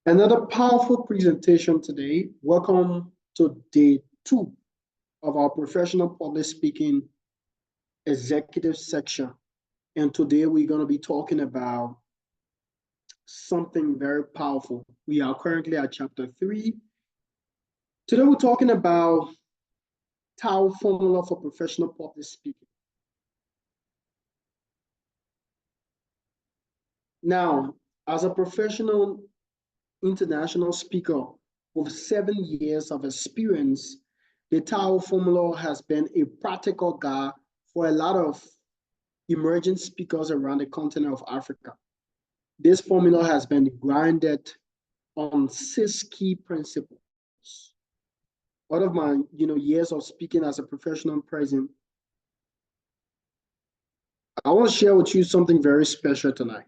Another powerful presentation today. Welcome to day 2 of our professional public speaking executive section. And today we're going to be talking about something very powerful. We are currently at chapter 3. Today we're talking about TAO formula for professional public speaking. Now, as a professional international speaker with 7 years of experience, the TAO formula has been a practical guide for a lot of emerging speakers around the continent of Africa. This formula has been grounded on 6 key principles. Out of my years of speaking as a professional present, I want to share with you something very special tonight.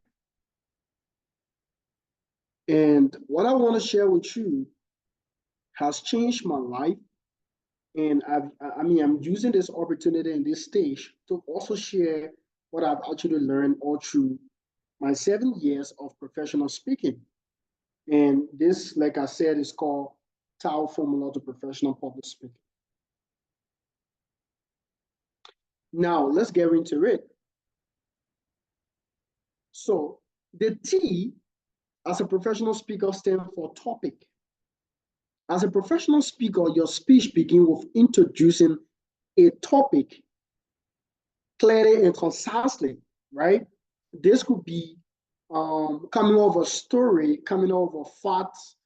And what I want to share with you has changed my life. And I'm using this opportunity in this stage to also share what I've actually learned all through my 7 years of professional speaking. And this, like I said, is called TAO Formula to Professional Public Speaking. Now, let's get into it. So, the T as a professional speaker stands for topic. As a professional speaker, your speech begins with introducing a topic clearly and concisely, right? This could be coming over a story, coming over facts,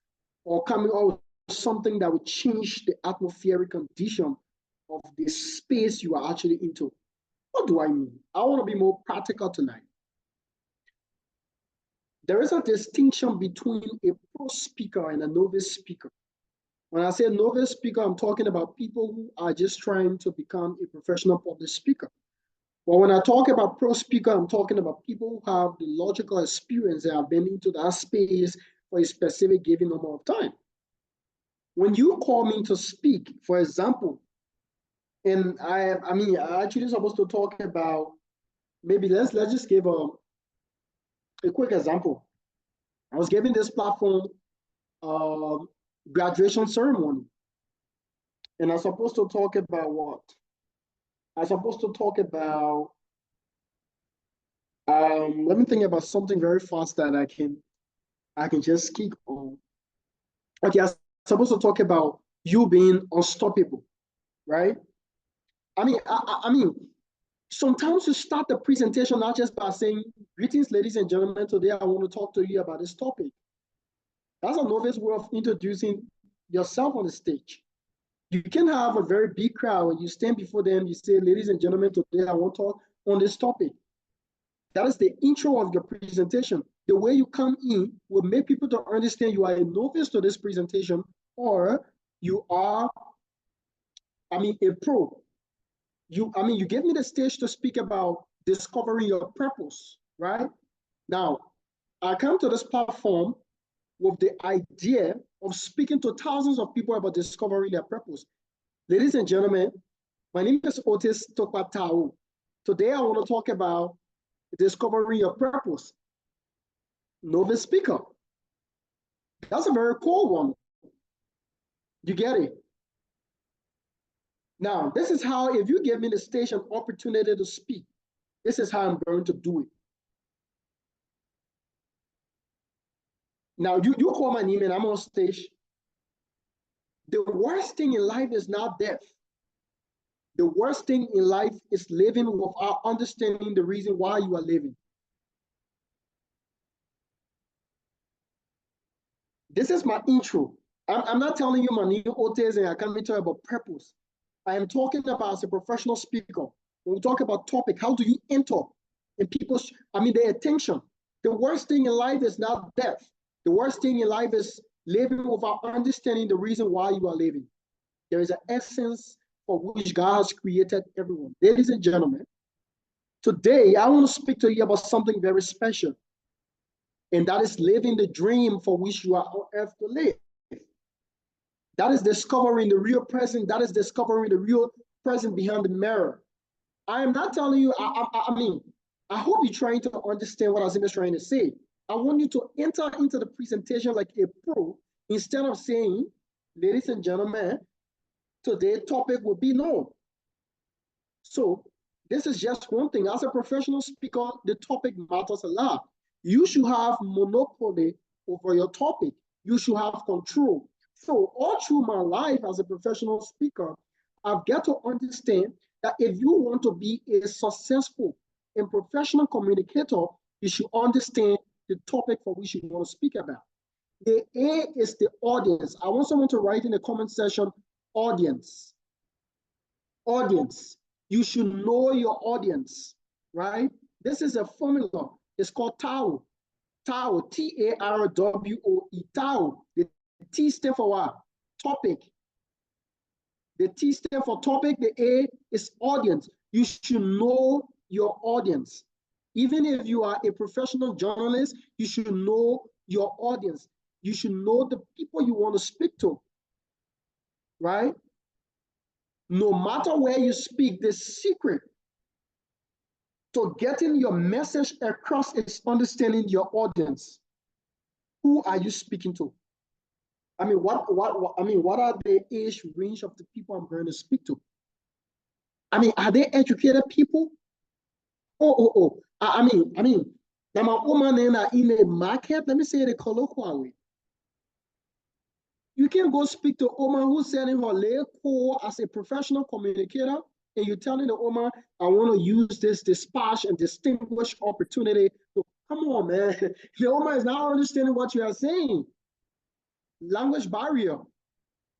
or coming over something that would change the atmospheric condition of the space you are actually into. What do I mean? I want to be more practical tonight. There is a distinction between a pro speaker and a novice speaker. When I say novice speaker, I'm talking about people who are just trying to become a professional public speaker. But when I talk about pro speaker, I'm talking about people who have the logical experience and have been into that space for a specific given number of time. When you call me to speak, for example, and I actually supposed to talk about, maybe let's just give a quick example. I was giving this platform graduation ceremony, and I'm supposed to talk about what? I'm supposed to talk about, let me think about something very fast that I can just keep on. Okay, I'm supposed to talk about you being unstoppable, right? I mean, sometimes you start the presentation not just by saying, greetings, ladies and gentlemen, today I want to talk to you about this topic. That's a novice way of introducing yourself on the stage. You can have a very big crowd and you stand before them, you say, ladies and gentlemen, today I want to talk on this topic. That is the intro of your presentation. The way you come in will make people to understand you are a novice to this presentation, or you are, a pro. You gave me the stage to speak about discovering your purpose, right? Now, I come to this platform with the idea of speaking to thousands of people about discovering their purpose. Ladies and gentlemen, my name is Otis Tokpa Tao. Today, I want to talk about discovering your purpose. Novice speaker. That's a very cool one. You get it? Now, this is how, if you give me the stage an opportunity to speak, this is how I'm going to do it. Now, you call my name and I'm on stage. The worst thing in life is not death. The worst thing in life is living without understanding the reason why you are living. This is my intro. I'm not telling you my name Otis and I can't tell you about purpose. I am talking about as a professional speaker. When we talk about topic, how do you enter in people's, their attention? The worst thing in life is not death. The worst thing in life is living without understanding the reason why you are living. There is an essence for which God has created everyone. Ladies and gentlemen, today I want to speak to you about something very special. And that is living the dream for which you are on earth to live. That is discovering the real present. That is discovering the real present behind the mirror. I am not telling you, I hope you're trying to understand what Azim is trying to say. I want you to enter into the presentation like a pro instead of saying, ladies and gentlemen, today's topic will be no. So this is just one thing. As a professional speaker, the topic matters a lot. You should have monopoly over your topic. You should have control. So all through my life as a professional speaker, I've got to understand that if you want to be a successful and professional communicator, you should understand the topic for which you want to speak about. The A is the audience. I want someone to write in the comment section, audience. Audience. You should know your audience, right? This is a formula. It's called TARWE. TARWE, T-A-R-W-O-E, TARWE. The T stands for what? Topic. The T stands for topic. The A is audience. You should know your audience. Even if you are a professional journalist, you should know your audience. You should know the people you want to speak to, right? No matter where you speak, the secret to getting your message across is understanding your audience. Who are you speaking to? I mean, what are the age range of the people I'm going to speak to? I mean, are they educated people? I mean, now my woman in a market, let me say it a colloquial way. You can go speak to a woman who's selling her leg as a professional communicator, and you're telling the woman, I want to use this dispatch and distinguished opportunity. So, come on, man. The woman is not understanding what you are saying. Language barrier.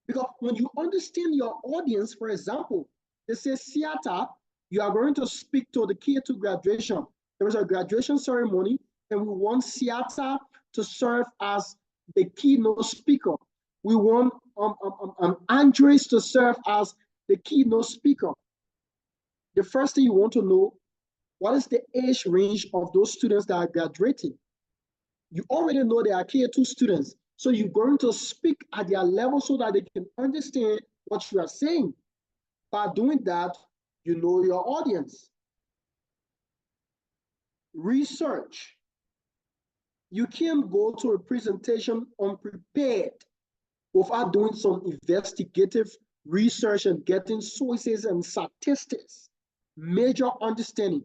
Because when you understand your audience, for example, they say theater, you are going to speak to the K2 graduation. There is a graduation ceremony, and we want theater to serve as the keynote speaker. We want Andres to serve as the keynote speaker. The first thing you want to know, what is the age range of those students that are graduating? You already know they are K2 students, so you're going to speak at their level so that they can understand what you are saying. By doing that, you know your audience. Research. You can't go to a presentation unprepared without doing some investigative research and getting sources and statistics. Major understanding.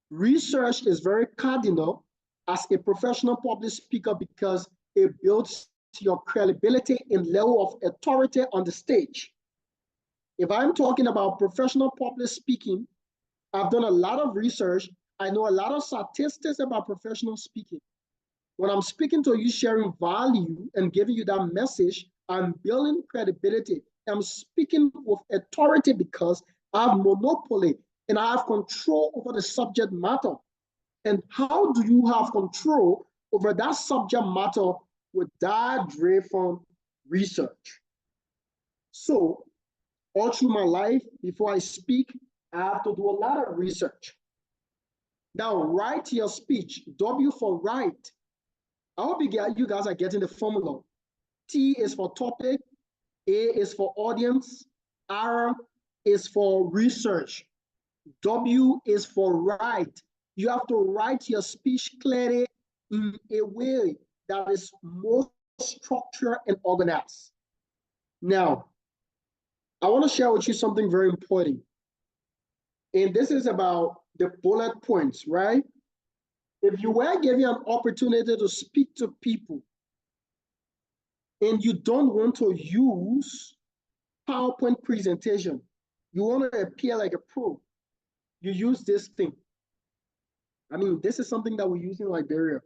Research is very cardinal as a professional public speaker because it builds your credibility and level of authority on the stage. If I'm talking about professional public speaking, I've done a lot of research. I know a lot of statistics about professional speaking. When I'm speaking to you, sharing value and giving you that message, I'm building credibility. I'm speaking with authority because I have monopoly and I have control over the subject matter. And how do you have control over that subject matter with that driven research? So all through my life, before I speak, I have to do a lot of research. Now, write your speech. W for write. I hope you guys are getting the formula. T is for topic, A is for audience, R is for research, W is for write. You have to write your speech clearly in a way that is more structured and organized. Now, I want to share with you something very important. And this is about the bullet points, right? If you were given an opportunity to speak to people and you don't want to use PowerPoint presentation, you want to appear like a pro, you use this thing. I mean, this is something that we use in Liberia.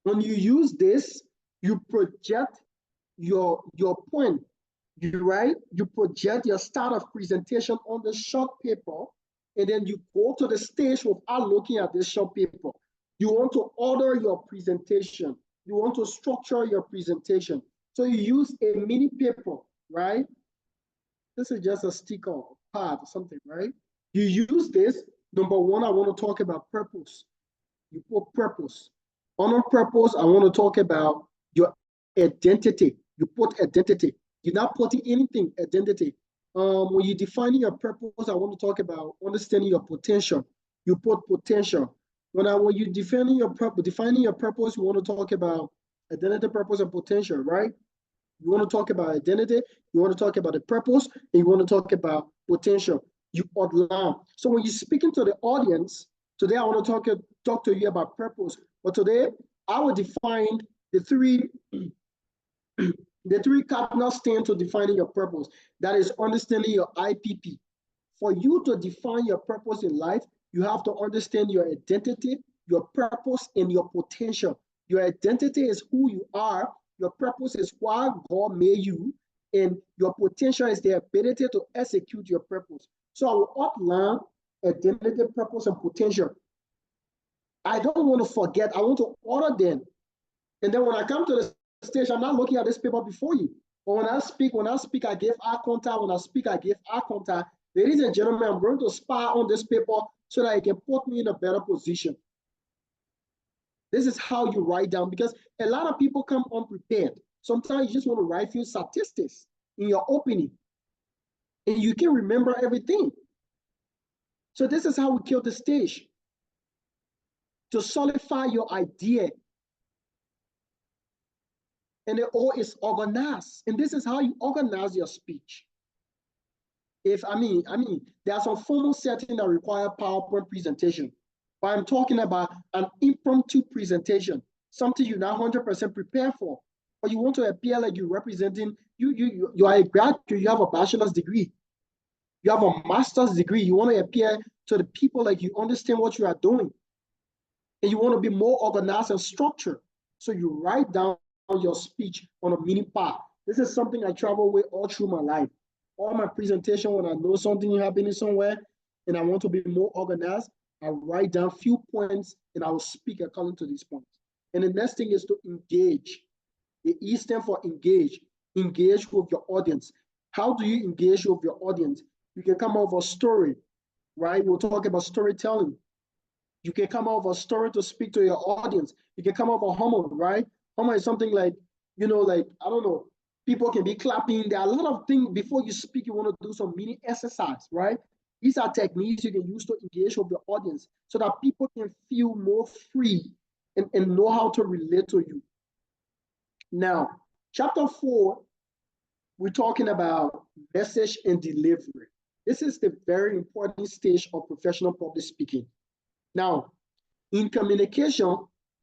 When you use this, you project your point, right? You project your start of presentation on the short paper, and then you go to the stage without looking at this short paper. You want to order your presentation. You want to structure your presentation. So you use a mini paper, right? This is just a sticker, pad, or something, right? You use this. Number one, I want to talk about purpose. You put purpose. Under purpose, I want to talk about your identity. You put identity. You're not putting anything, identity. When you're defining your purpose, I want to talk about understanding your potential. You put potential. when you defining your purpose, you want to talk about identity, purpose, and potential, right? You want to talk about identity, you want to talk about the purpose, and you want to talk about potential. You outline. So when you're speaking to the audience, today I want to talk to you about purpose. But today I will define the three the three cardinal steps to defining your purpose. That is understanding your IPP. For you to define your purpose in life, you have to understand your identity, your purpose, and your potential. Your identity is who you are, your purpose is why God made you, and your potential is the ability to execute your purpose. So I will outline identity, purpose, and potential. I don't want to forget, I want to order them. And then when I come to the stage, I'm not looking at this paper before you. But when I speak, I give eye contact. When I speak, I give eye contact. Ladies and gentlemen, I'm going to spy on this paper so that it can put me in a better position. This is how you write down, because a lot of people come unprepared. Sometimes you just want to write few statistics in your opening, and you can remember everything. So this is how we kill the stage. To solidify your idea, and it all is organized. And this is how you organize your speech. There are some formal settings that require PowerPoint presentation, but I'm talking about an impromptu presentation, something you're not 100% prepared for, but you want to appear like you're representing, you are a graduate, you have a bachelor's degree, you have a master's degree, you want to appear to the people like you understand what you are doing, and you want to be more organized and structured. So you write down your speech on a mini pad. This is something I travel with all through my life. All my presentation, when I know something happening somewhere and I want to be more organized, I write down a few points and I will speak according to these points. And the next thing is to engage. The E stands for engage. Engage with your audience. How do you engage with your audience? You can come up with a story, right? We'll talk about storytelling. You can come up with a story to speak to your audience. You can come up with a humor, right? Humor is something like, like, I don't know, people can be clapping. There are a lot of things before you speak, you want to do some mini exercise, right? These are techniques you can use to engage with your audience so that people can feel more free and know how to relate to you. Now, chapter 4, we're talking about message and delivery. This is the very important stage of professional public speaking. Now, in communication,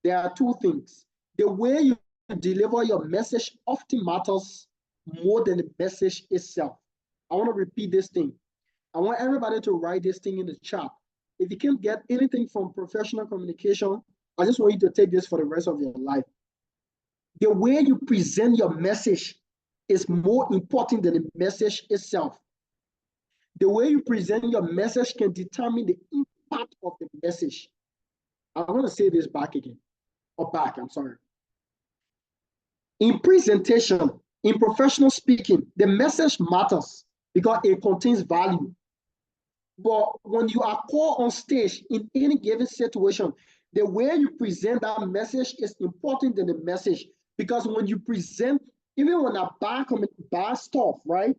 there are two things. The way you deliver your message often matters more than the message itself. I want to repeat this thing. I want everybody to write this thing in the chat. If you can't get anything from professional communication, I just want you to take this for the rest of your life. The way you present your message is more important than the message itself. The way you present your message can determine the impact of the message. I'm going to say this back again, I'm sorry. In presentation, in professional speaking, the message matters because it contains value. But when you are called on stage in any given situation, the way you present that message is important than the message. Because when you present, even when a bad stuff, right?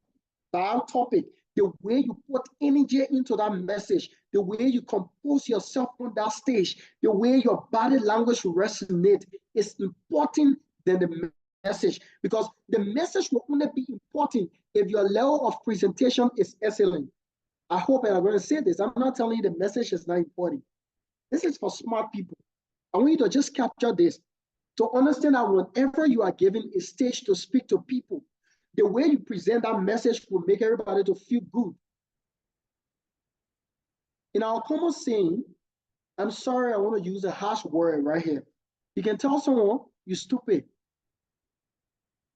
Bad topic, the way you put energy into that message, the way you compose yourself on that stage, the way your body language resonates is important than the message, because the message will only be important if your level of presentation is excellent. I hope I'm going to say this. I'm not telling you the message is not important. This is for smart people. I want you to just capture this to understand that whenever you are given a stage to speak to people, the way you present that message will make everybody to feel good. In our common saying, I'm sorry, I want to use a harsh word right here. You can tell someone, you're stupid.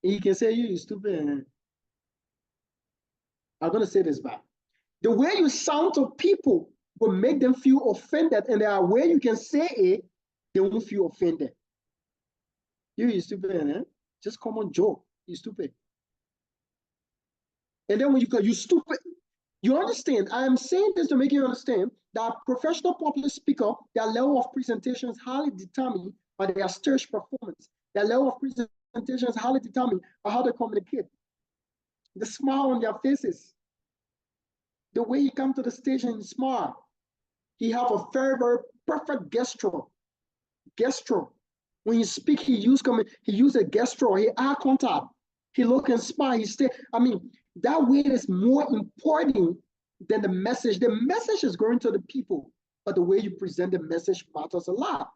And you can say, you're stupid. I'm going to say this back. The way you sound to people will make them feel offended, and there are ways you can say it, they won't feel offended. You're stupid, eh? Just common joke. You're stupid. And then when you stupid, you understand. I am saying this to make you understand that professional public speaker, their level of presentation is highly determined by their stage performance. Their level of presentation is highly determined by how they communicate. The smile on their faces, the way you come to the stage and smile. He have a very, very perfect gesture. When he speak, he use a gesture, he eye contact, he look and smile, he stay. I mean, that way is more important than the message. The message is going to the people, but the way you present the message matters a lot.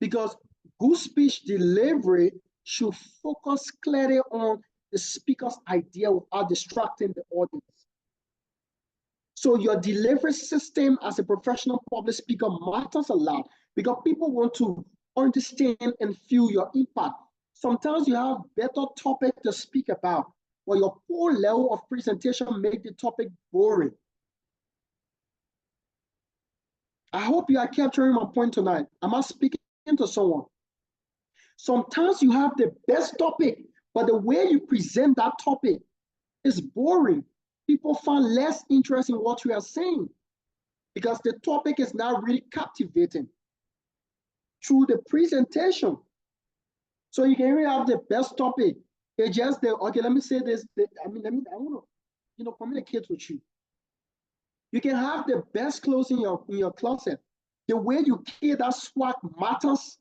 Because good speech delivery should focus clearly on the speaker's idea without distracting the audience. So your delivery system as a professional public speaker matters a lot because people want to understand and feel your impact. Sometimes you have better topic to speak about, but your poor level of presentation make the topic boring. I hope you are capturing my point tonight. Am I speaking to someone? Sometimes you have the best topic, but the way you present that topic is boring. People find less interest in what you are saying because the topic is not really captivating through the presentation. So you can really have the best topic. It's just the, okay, let me say this. I want to, communicate with you. You can have the best clothes in your closet. The way you carry that swag matters.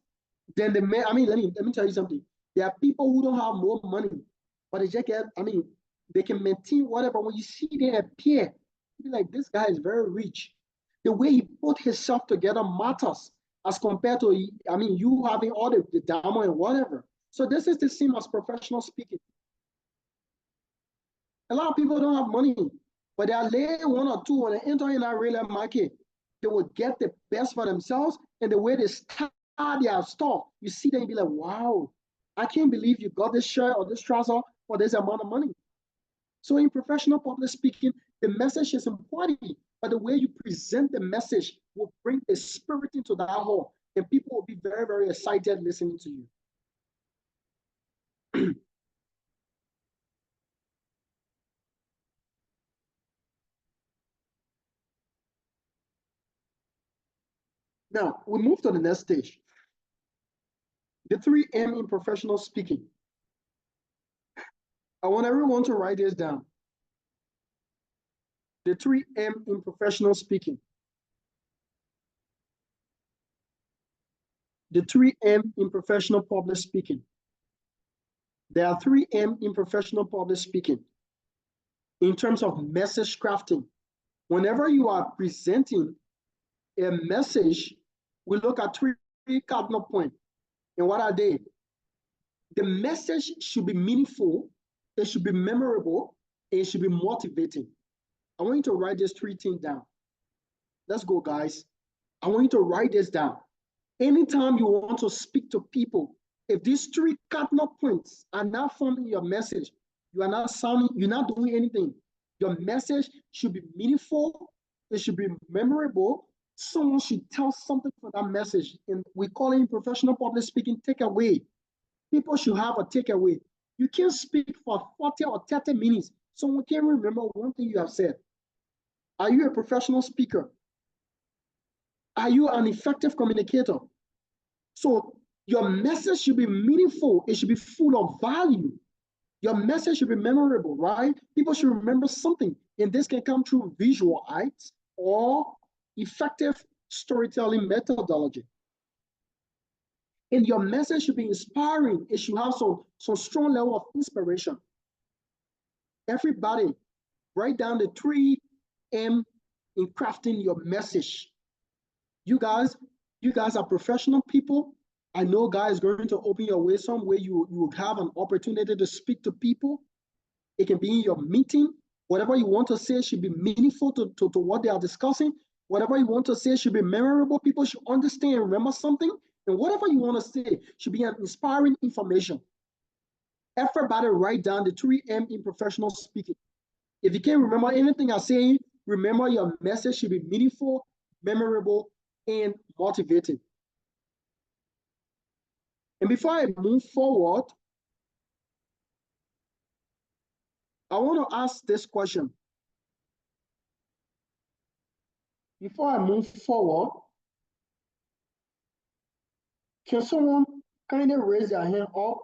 Then let me tell you something. There are people who don't have more money, but they just get, they can maintain whatever. When you see them appear, you be like, this guy is very rich. The way he put himself together matters as compared to, you having all the diamond and whatever. So this is the same as professional speaking. A lot of people don't have money, but they are laying one or two when they enter in that real market. They will get the best for themselves, and the way they start their store, you see them and be like, wow, I can't believe you got this shirt or this trouser for this amount of money. So in professional public speaking, the message is important, but the way you present the message will bring a spirit into that hall, and people will be very, very excited listening to you. Now, we move to the next stage. The 3M in professional speaking. I want everyone to write this down. The 3M in professional speaking. The 3M in professional public speaking. There are 3M in professional public speaking. In terms of message crafting, whenever you are presenting a message, we look at three cardinal points. And what are they? The message should be meaningful, it should be memorable, and it should be motivating. I want you to write these 3 things down. Let's go, guys. I want you to write this down. Anytime you want to speak to people, if these 3 cardinal points are not found in your message, you are not sounding, you're not doing anything. Your message should be meaningful, it should be memorable. Someone should tell something from that message. And we call it in professional public speaking takeaway. People should have a takeaway. You can't speak for 40 or 30 minutes. Someone can't remember one thing you have said. Are you a professional speaker? Are you an effective communicator? So your message should be meaningful. It should be full of value. Your message should be memorable, right? People should remember something. And this can come through visual aids or effective storytelling methodology. And your message should be inspiring. It should have some strong level of inspiration. Everybody, write down the 3M in crafting your message. You guys are professional people. I know God is going to open your way some way you will have an opportunity to speak to people. It can be in your meeting. Whatever you want to say should be meaningful to what they are discussing. Whatever you want to say should be memorable. People should understand and remember something. And whatever you want to say should be an inspiring information. Everybody write down the 3M in professional speaking. If you can't remember anything I'm saying, remember your message should be meaningful, memorable, and motivating. And before I move forward, I want to ask this question. Before I move forward, can someone kind of raise their hand up?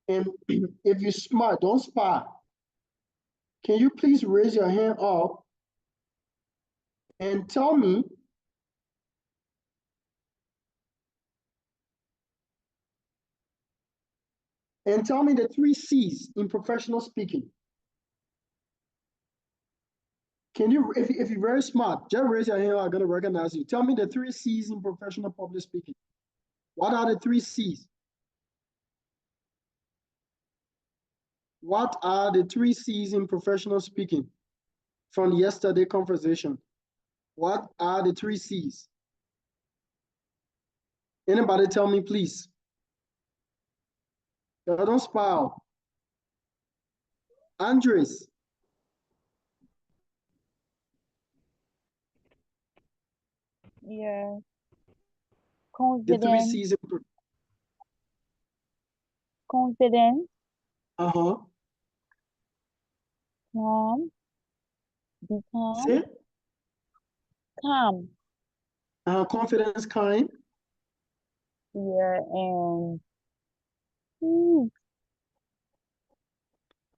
And if you're smart, don't spy. Can you please raise your hand up and tell me the three C's in professional speaking. Can you, if you're very smart, just raise your hand, I'm gonna recognize you. Tell me the three C's in professional public speaking. What are the three C's? What are the three C's in professional speaking from yesterday conversation? What are the three C's? Anybody tell me, please? Don't smile. Andres. Yeah. The three Confident, C's. confident, Uh-huh. calm, be calm, Say, calm. confidence, kind. Yeah, and mm,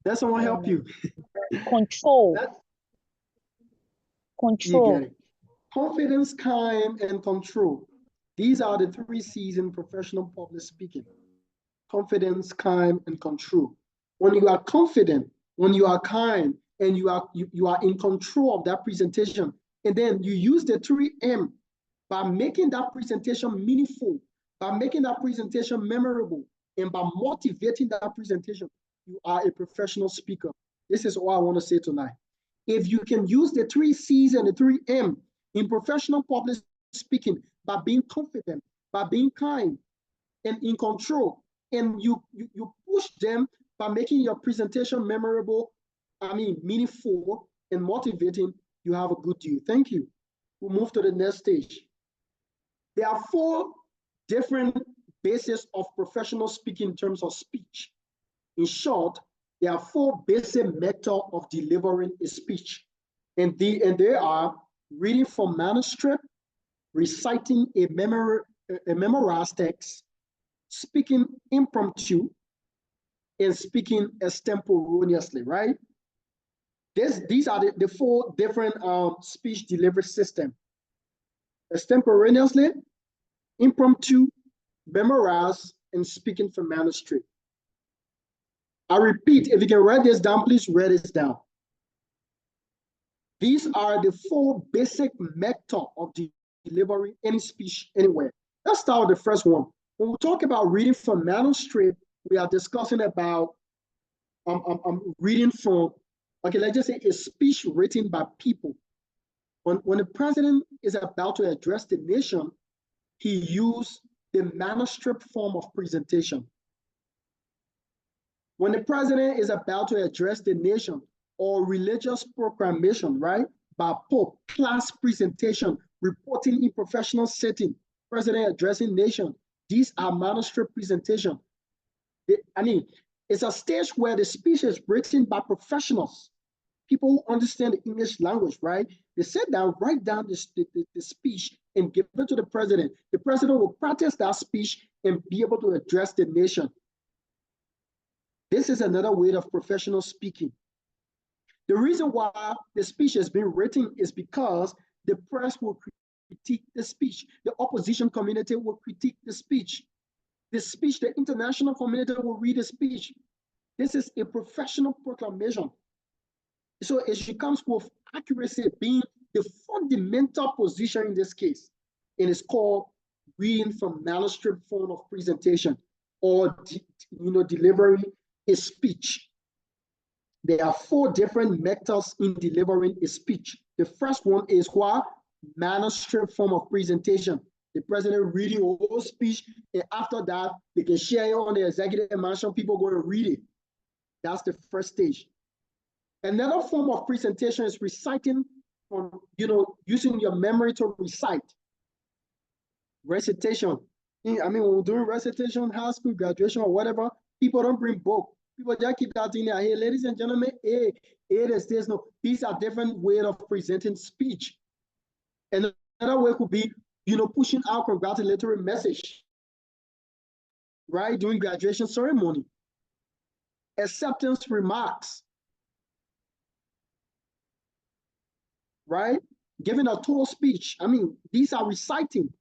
Let someone help and you. control, That, you get control. it. Confidence, kind, and control. These are the three C's in professional public speaking. Confidence, kind, and control. When you are confident, when you are kind, and you are in control of that presentation, and then you use the 3M by making that presentation meaningful, by making that presentation memorable, and by motivating that presentation, you are a professional speaker. This is all I want to say tonight. If you can use the three C's and the 3M in professional public speaking by being confident, by being kind, and in control, and you push them by making your presentation memorable, meaningful and motivating, you have a good deal. Thank you. We'll move to the next stage. There are four different bases of professional speaking in terms of speech. In short, there are four basic methods of delivering a speech. And they are reading from manuscript, reciting a memorized text, speaking impromptu, and speaking extemporaneously, right? These are the four different speech delivery systems. Extemporaneously, impromptu, memorize, and speaking from manuscript. I repeat, if you can write this down, please write this down. These are the four basic methods of delivering any speech anywhere. Let's start with the first one. When we talk about reading from manuscript, we are discussing about reading from, okay, let's just say a speech written by people. When the president is about to address the nation, he used the manuscript form of presentation. When the president is about to address the nation or religious proclamation, right, by Pope, class presentation, reporting in professional setting, president addressing nation, these are manuscript presentation. It's a stage where the speech is written by professionals, people who understand the English language, right? They sit down, write down the speech and give it to the president. The president will practice that speech and be able to address the nation. This is another way of professional speaking. The reason why the speech has been written is because the press will critique the speech. The opposition community will critique the speech. The international community will read the speech. This is a professional proclamation. So it comes with accuracy being the fundamental position in this case. It is called reading from manuscript form of presentation or delivering a speech. There are four different methods in delivering a speech. The first one is what? Manuscript form of presentation. The president reading a whole speech, and after that, they can share it on the executive mansion, people go and read it. That's the first stage. Another form of presentation is reciting, using your memory to recite. Recitation. When we're doing recitation, high school, graduation, or whatever, people don't bring book. People just keep that in there. Hey, ladies and gentlemen, there's no. These are different ways of presenting speech. And another way could be, pushing out congratulatory message, right? During graduation ceremony. Acceptance remarks, right? giving a total speech. I mean, these are reciting.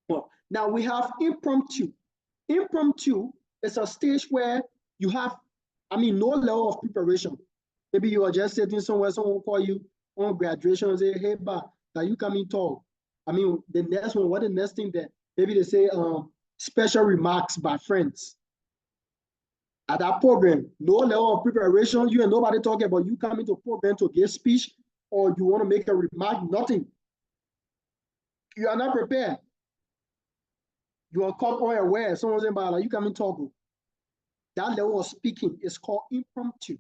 Well, now we have impromptu. Impromptu is a stage where you have, I mean, no level of preparation. Maybe you are just sitting somewhere, someone will call you on graduation and say, hey, ba, that you come in talk. I mean, the next one, what the next thing that maybe they say special remarks by friends. At that program, no level of preparation, you and nobody talking about you coming to program to give speech or you want to make a remark, nothing. You are not prepared. You are caught unaware. Someone saying, like, you come and talk. That level of speaking is called impromptu.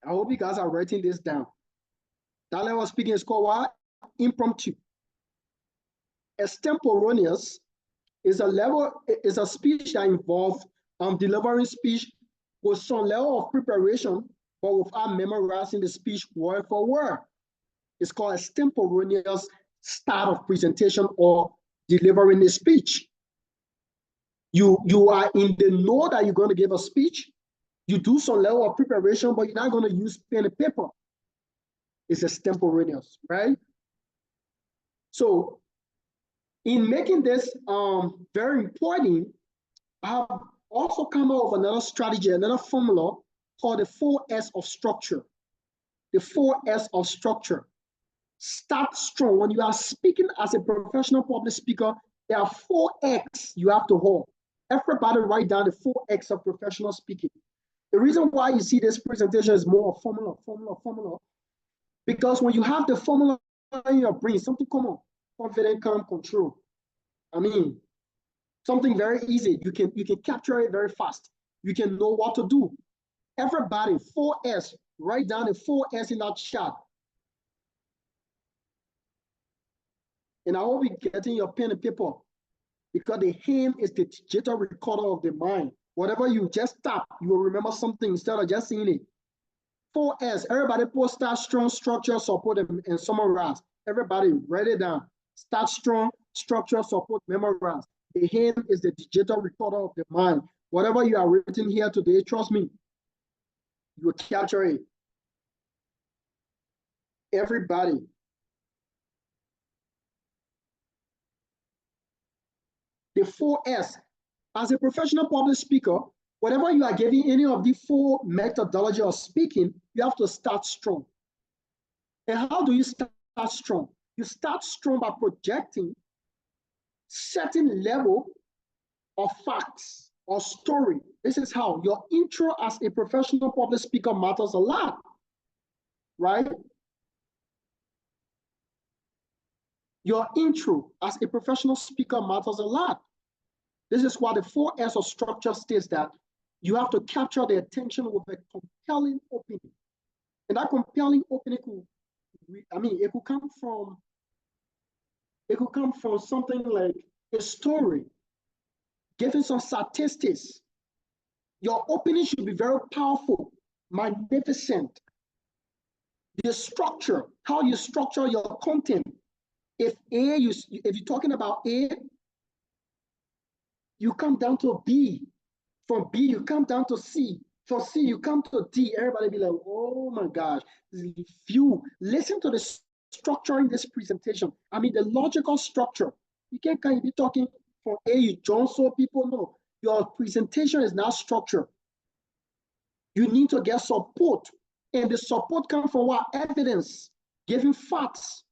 I hope you guys are writing this down. That level of speaking is called what? Impromptu. Extemporaneous is a speech that involves delivering speech with some level of preparation, but without memorizing the speech word for word. It's called extemporaneous style of presentation or delivering the speech. You are in the know that you're going to give a speech. You do some level of preparation, but you're not going to use pen and paper. It's extemporaneous, right? So in making this very important, I have also come up with another strategy, another formula called the 4S of structure. The 4S of structure. Start strong. When you are speaking as a professional public speaker, there are 4X you have to hold. Everybody write down the 4X of professional speaking. The reason why you see this presentation is more formula, because when you have the formula in your brain, something common, confident, calm, control. I mean, something very easy. You can capture it very fast. You can know what to do. Everybody, 4S, write down the 4S in that chat. And I will be getting your pen and paper because the hand is the digital recorder of the mind. Whatever you just tap, you will remember something instead of just seeing it. 4S, everybody put start strong, structure, support, and summarize. Everybody write it down. Start strong, structure, support, memorize. The hand is the digital recorder of the mind. Whatever you are written here today, trust me, you will capture it. Everybody. The 4S. As a professional public speaker, whatever you are giving any of the 4 methodology of speaking, you have to start strong. And how do you start strong? You start strong by projecting certain level of facts or story. This is how your intro as a professional public speaker matters a lot, right? Your intro as a professional speaker matters a lot. This is why the 4S of structure states that you have to capture the attention with a compelling opening. And that compelling opening could, it could come from something like a story, giving some statistics. Your opening should be very powerful, magnificent. The structure, how you structure your content. If you're talking about A, you come down to B. From B, you come down to C. From C, you come to D. Everybody be like, oh my gosh. If you listen to the structure in this presentation, the logical structure. You can't be talking from A, you join so people know. Your presentation is not structured. You need to get support. And the support comes from what? Evidence, giving facts.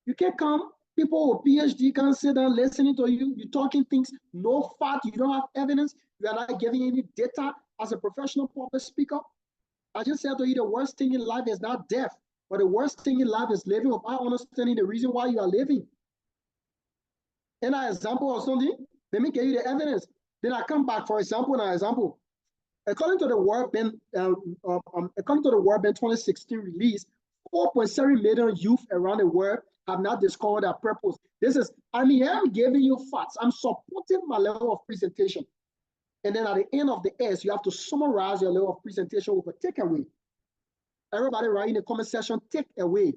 You can't come, people with PhD can sit down listening to you, you're talking things, no fact, you don't have evidence, you are not giving any data as a professional public speaker. I just said to you, the worst thing in life is not death, but the worst thing in life is living without understanding the reason why you are living. And an example or something, let me give you the evidence. Then I come back, for example, an example. According to the World Bank 2016 release, 4.7 million youth around the world have not discovered their purpose. I'm giving you facts. I'm supporting my level of presentation. And then at the end of the S, you have to summarize your level of presentation with a takeaway. Everybody write in the comment section, take away.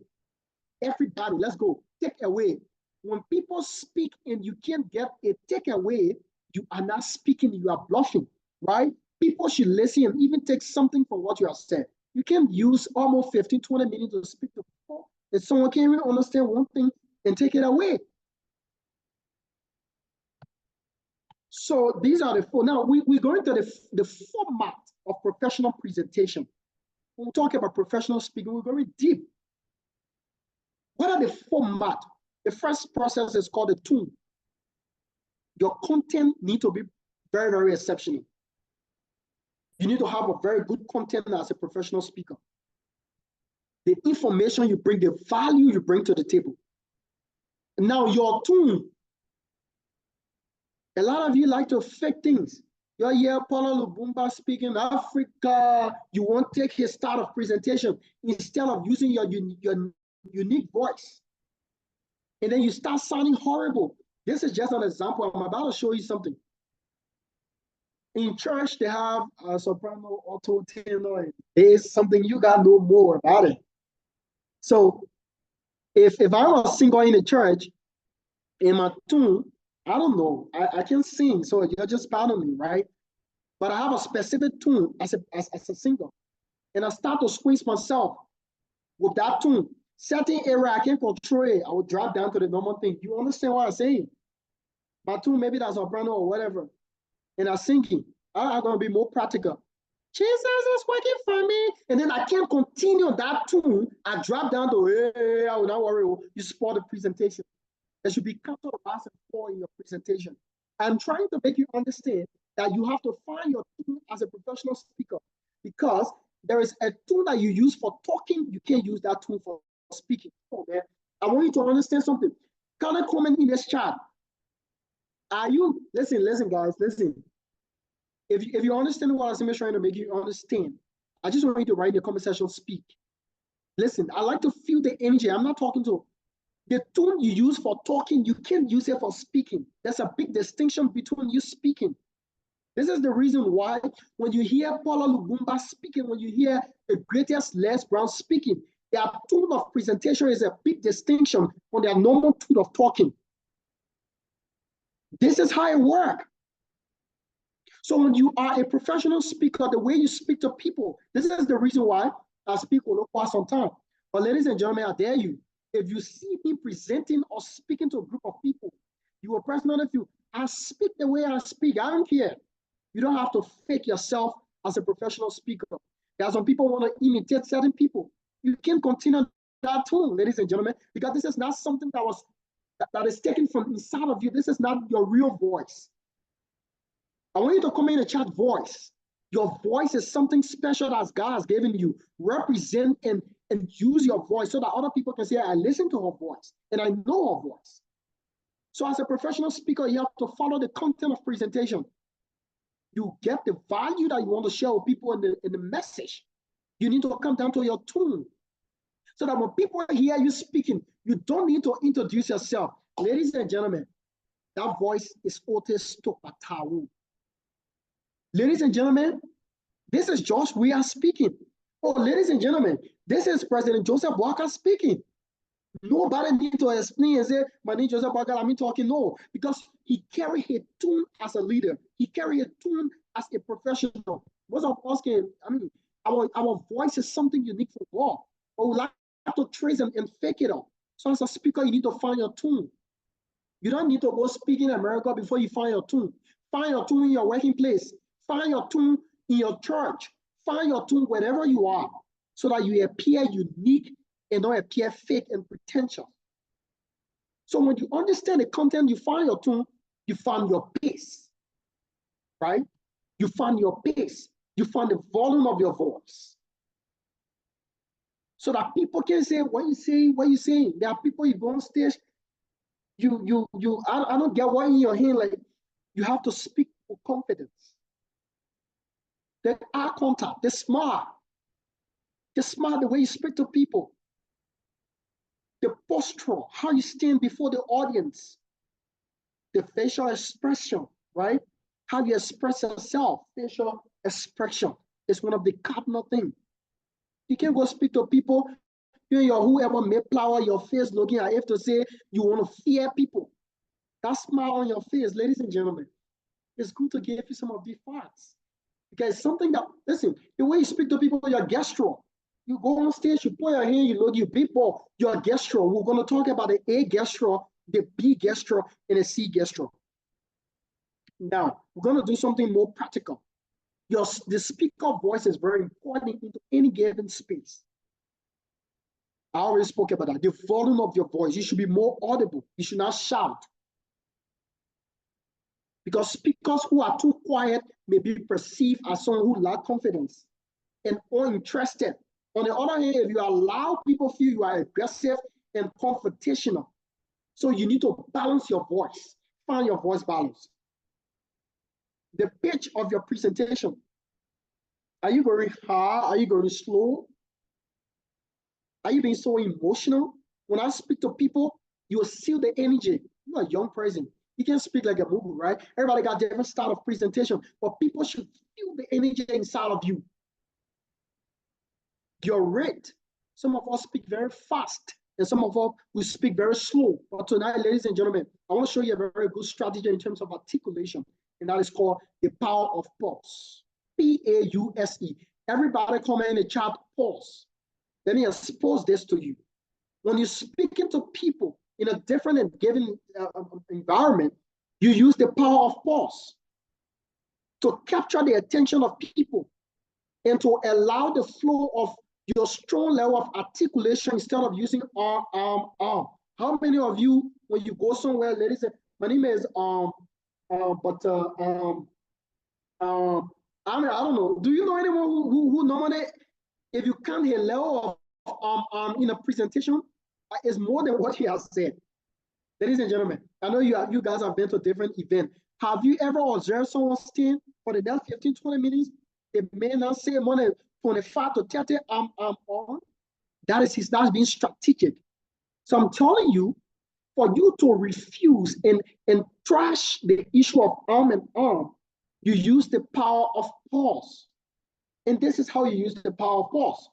Everybody, let's go. Take away. When people speak and you can't get a takeaway, you are not speaking, you are bluffing, right? People should listen and even take something from what you have said. You can use almost 15, 20 minutes to speak to people And someone can't even understand one thing and take it away. So these are the four. Now we go into the format of professional presentation. When we talk about professional speaking, we're going deep. What are the format? The first process is called the tone. Your content need to be very, very exceptional. You need to have a very good content as a professional speaker. The information you bring, the value you bring to the table. Now your tone. A lot of you like to fake things. You're here, Paulo Lubumba speaking Africa. You want to take his style of presentation instead of using your unique voice. And then you start sounding horrible. This is just an example. I'm about to show you something. In church, they have a soprano, alto, tenor. There's something you got to know more about it. So if I was singing in the church, in my tune, I don't know, I can sing, so you're just pardon me, right? But I have a specific tune as a singer. And I start to squeeze myself with that tune. Certain area I can't control it. I will drop down to the normal thing. You understand what I'm saying? My tune, maybe that's soprano or whatever. And I'm singing. I'm going to be more practical. Jesus is working for me. And then I can't continue that tune. I drop down to, hey, I will not worry. You spoil the presentation. There should be capital R and 4 in your presentation. I'm trying to make you understand that you have to find your tune as a professional speaker, because there is a tune that you use for talking. You can't use that tune for speaking. Oh, man. I want you to understand something. Can I comment in this chat? Are you, listen, guys, listen. If you understand what I'm trying to make you understand, I just want you to write in the comment section, speak. Listen, I like to feel the energy. I'm not talking to the tone you use for talking, you can't use it for speaking. There's a big distinction between you speaking. This is the reason why when you hear Paulo Lubumba speaking, when you hear the greatest Les Brown speaking, their tone of presentation is a big distinction from their normal tone of talking. This is how it works. So when you are a professional speaker, the way you speak to people, this is the reason why I speak for quite some time. But ladies and gentlemen, I dare you, if you see me presenting or speaking to a group of people, you will personally feel, I speak the way I speak. I don't care. You don't have to fake yourself as a professional speaker. There are some people want to imitate certain people. You can continue that tone, ladies and gentlemen, because this is not something that is taken from inside of you. This is not your real voice. I want you to comment in the chat, voice. Your voice is something special that God has given you. Represent and use your voice so that other people can say, I listen to her voice and I know her voice. So as a professional speaker, you have to follow the content of presentation. You get the value that you want to share with people in the message. You need to come down to your tone. So that when people hear you speaking, you don't need to introduce yourself. Ladies and gentlemen, that voice is Otis Topatawu. Ladies and gentlemen, this is Josh Weah speaking. Oh, ladies and gentlemen, this is President Joseph Boakai speaking. Nobody needs to explain and say, my name is Joseph Boakai, I'm talking. No, because he carried a tune as a leader. He carried a tune as a professional. Most of us can, our voice is something unique for God. But we like to trace and fake it up. So as a speaker, you need to find your tune. You don't need to go speak in America before you find your tune. Find your tune in your working place. Find your tune in your church. Find your tune wherever you are so that you appear unique and don't appear fake and pretentious. So when you understand the content, you find your tune, you find your pace, right? You find your pace. You find the volume of your voice. So that people can say, what you saying, what you saying. There are people you go on stage, I don't get what in your hand, like you have to speak with confidence. The eye contact, the smile, the way you speak to people, the posture, how you stand before the audience, the facial expression, right? How you express yourself, facial expression is one of the cardinal things. You can go speak to people, whoever may flower your face looking at, if to say you want to fear people. That smile on your face, ladies and gentlemen, it's good to give you some of these facts. Because something that, listen, the way you speak to people, your gesture, You go on stage, you put your hand, you load your big ball, your gesture. We're going to talk about the A gesture, the B gesture, and the C gesture. Now, we're going to do something more practical. The speaker voice is very important into any given space. I already spoke about that. The volume of your voice, you should be more audible. You should not shout. Because speakers who are too quiet may be perceived as someone who lacks confidence and uninterested. On the other hand, if you allow people feel you are aggressive and confrontational, so you need to balance your voice, find your voice balance. The pitch of your presentation. Are you going hard? Are you going slow? Are you being so emotional? When I speak to people, you will feel the energy. You're a young person. You can't speak like a movie, right? Everybody got different style of presentation, but people should feel the energy inside of you. Your rate. Some of us speak very fast, and some of us will speak very slow. But tonight, ladies and gentlemen, I want to show you a very good strategy in terms of articulation, and that is called the power of pause. P-A-U-S-E. Everybody comment in the chat, pause. Let me expose this to you. When you're speaking to people in a different and given environment, you use the power of pause to capture the attention of people and to allow the flow of your strong level of articulation instead of using arm. How many of you, when you go somewhere, ladies, my name is I mean, I don't know. Do you know anyone who normally, if you count the level of in a presentation, is more than what he has said? Ladies and gentlemen, I know you guys have been to different events. Have you ever observed someone stand for the next 15, 20 minutes? They may not say more than 25 to 30 on. That's being strategic. So I'm telling you, for you to refuse and trash the issue of arm and arm, you use the power of pause. And this is how you use the power of pause.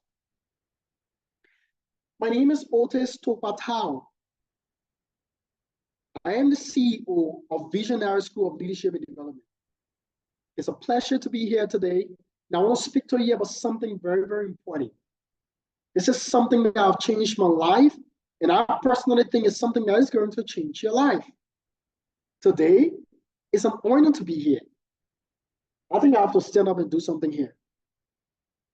My name is Otis Topatao. I am the CEO of Visionary School of Leadership and Development. It's a pleasure to be here today. Now I want to speak to you about something very, very important. This is something that has changed my life, and I personally think it's something that is going to change your life. Today, it's an honor to be here. I think I have to stand up and do something here.